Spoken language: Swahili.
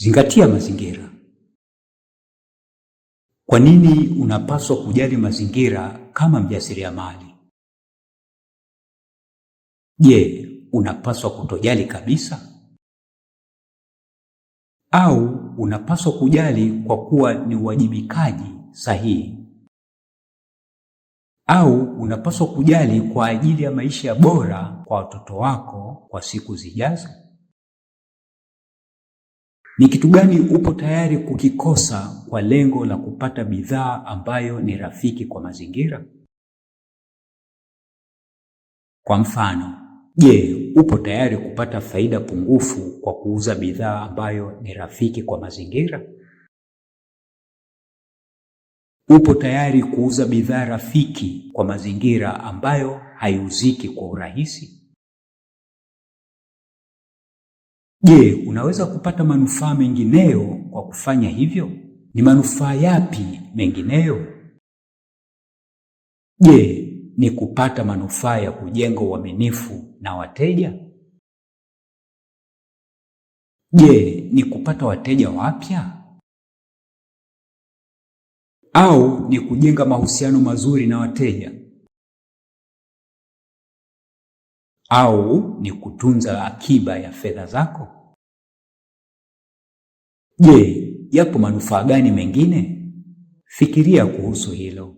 Zingatia mazingira. Kwa nini unapaswa kujali mazingira kama mjasiriamali? Je, unapaswa kutojali kabisa? Au unapaswa kujali kwa kuwa ni uwajibikaji sahihi? Au unapaswa kujali kwa ajili ya maisha bora kwa watoto wako kwa siku zijazo? Ni kitu gani upo tayari kukikosa kwa lengo la kupata bidhaa ambayo ni rafiki kwa mazingira? Kwa mfano, je, upo tayari kupata faida pungufu kwa kuuza bidhaa ambayo ni rafiki kwa mazingira? Upo tayari kuuza bidhaa rafiki kwa mazingira ambayo haiuziki kwa urahisi? Je, unaweza kupata manufaa mengineyo kwa kufanya hivyo? Ni manufaa yapi mengineyo? Je, ni kupata manufaa ya kujenga uaminifu na wateja? Je, ni kupata wateja wapya? Au ni kujenga mahusiano mazuri na wateja? Au ni kutunza akiba ya fedha zako? Je, yapo manufaa gani mengine? Fikiria kuhusu hilo.